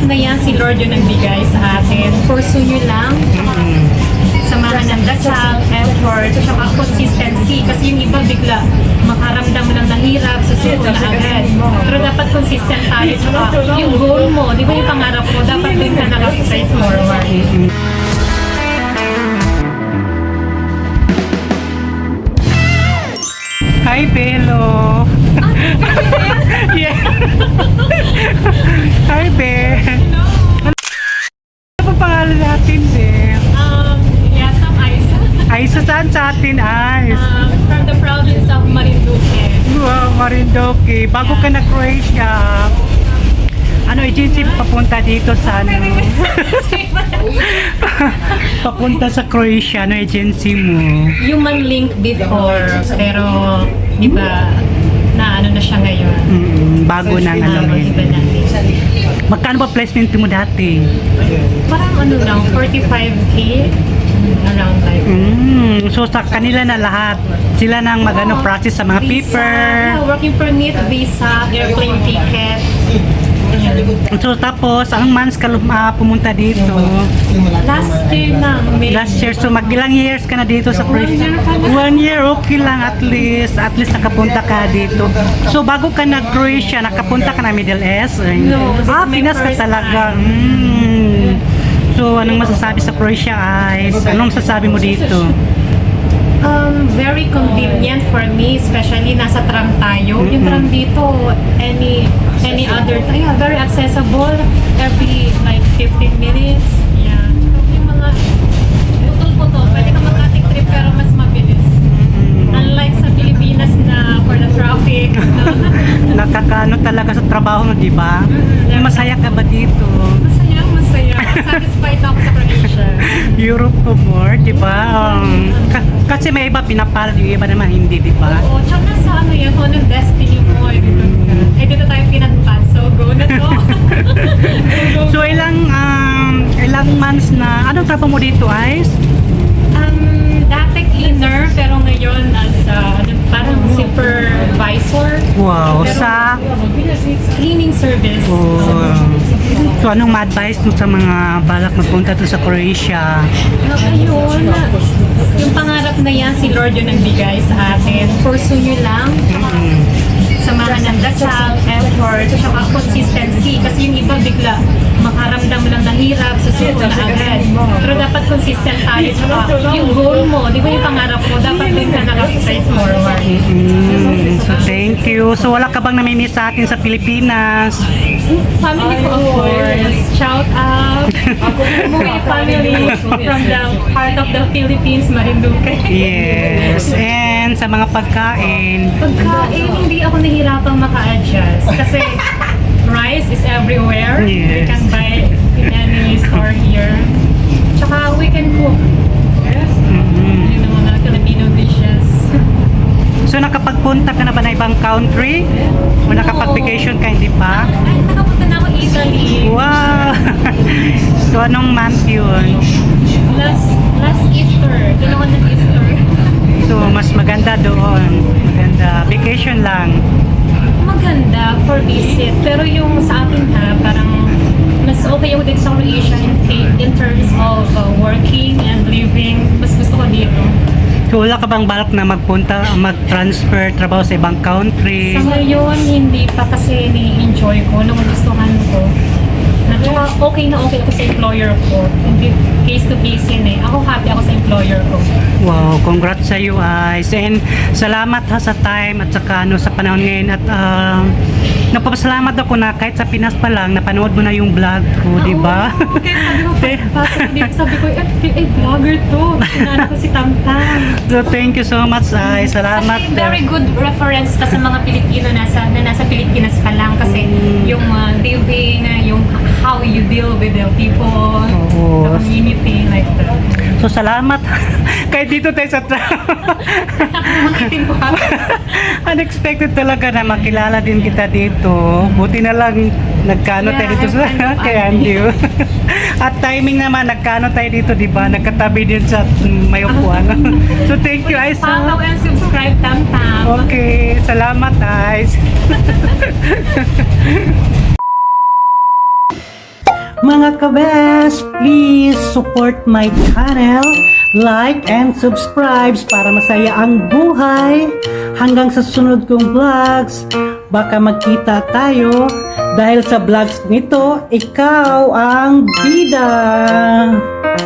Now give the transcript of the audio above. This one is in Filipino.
na yan, si Lord yung nagbigay sa atin. Pursue nyo lang. Samahan ng dasal, effort, tsaka consistency. Kasi yung iba bigla makaramdam lang ng hirap, susunod na agad. Pero dapat consistent tayo. Tsaka yung goal mo, di ba yung pangarap mo, dapat din ka naka-straight forward. Hi, Belo. Yeah. Hi, Be. Ano pa pangalan natin, Be? Yasam Aisa. Aisa saan sa atin, Ais? From the province of Marinduque. Wow, Marinduque. Bago ka na Croatia, ano, agency papunta dito sa ano? Papunta sa Croatia, ano agency mo? Human link before, pero di ba na ano na siya ngayon? Bago na ang ano Iba ngayon. na. Magkano ba placement mo dati? Parang ano lang, 45K around like. So sa kanila na lahat, sila nang magano process sa mga Visa, paper. yeah, working permit, visa, airplane ticket. So tapos, ang months ka pumunta dito? Last year na, May. Last year, so mag-ilang years ka na dito sa Croatia? 1 year, okay lang at least nakapunta ka dito. So bago ka nag-Croatia, nakapunta ka na Middle East? No, this is my Pinas ka first talaga. So anong masasabi sa Croatia, Ais? Anong masasabi mo dito? Very convenient for me, especially nasa tram tayo. Yung tram dito, any other, yeah, very accessible. Every like 15 minutes. Yeah. Yung mga putol-putol, pwede ka mag-ating trip pero mas mabilis. Unlike sa Pilipinas na for the traffic. Nakakaano talaga sa trabaho mo, di ba? Masaya ka ba dito? Masaya, masaya. Satisfied ako sa Croatia. Europe to more, di ba? Kasi may iba pinapalad, yung iba naman hindi, di ba? Oo, tsaka sa ano yan, kung anong destiny mo, dito tayo pinatpat, so go na to. So ilang months na, anong trabaho mo dito, Ais? Dati cleaner, pero ngayon as parang supervisor. Wow, Pero, sa cleaning service. So anong ma-advise mo sa mga balak magpunta to sa Croatia? Ayun, yung pangarap na yan, si Lord yung nagbigay sa atin. Pursue nyo lang. Samahan ng dasal, effort, tsaka consistency. Kasi yung iba bigla makaramdam lang ng hirap, susunod na agad. Pero dapat consistent tayo. Tsaka yung goal mo, di ba yung pangarap mo, dapat din ka naka-straight forward. So thank you. So wala ka bang namimiss sa atin sa Pilipinas? Family ko, of course. Shout out. Umuwi family from the heart of the Philippines, Marinduque. Yes. And sa mga pagkain, Pagkain, hindi ako nahihirapang maka-adjust. Kasi rice is everywhere. You Yes. can buy in any store here. Tsaka we can cook. Yun ang mga Filipino dishes. so nakapagpunta ka na ba na ibang country? O nakapag-vacation ka, hindi pa? Ay, nakapunta na ako Italy. Wow! So anong month yun? Last Easter. Doon ako nag-Easter. So mas maganda doon. Maganda. Vacation lang. Maganda for visit. Pero yung sa akin parang mas okay ako dito sa Croatia in terms of working and living. Mas gusto ko dito. So wala ka bang balak na mag-transfer trabaho sa ibang country? Sa ngayon, hindi pa kasi ni-enjoy ko, nagugustuhan ko. At saka okay na okay ako sa employer ko. Hindi case to case yun eh. Ako happy ako sa employer ko. Wow, congrats sa iyo, Ais. And salamat ha sa time at saka sa panahon ngayon. At napapasalamat ako na kahit sa Pinas pa lang, napanood mo na yung vlog ko, di ba? Kaya sabi ko, vlogger to. Sinana ko si Tamtam. So thank you so much, Ais. Salamat. Kasi very good reference ka sa mga Pilipino na nasa Pilipinas pa lang. Kasi yung living, yung how you deal with the people, the community, like that. So salamat. Kahit dito tayo sa unexpected talaga na makilala din kita dito. Buti na lang nagkano tayo dito sa kay Andrew. At timing naman nagkano tayo dito, di ba? Nagkatabi din sa may upuan. So thank you, Ais. Follow and subscribe, Tamtam. Okay, salamat, Ais. Mga kabes, please support my channel, like and subscribe para masaya ang buhay. Hanggang sa sunod kong vlogs, baka magkita tayo dahil sa vlogs nito, ikaw ang bida.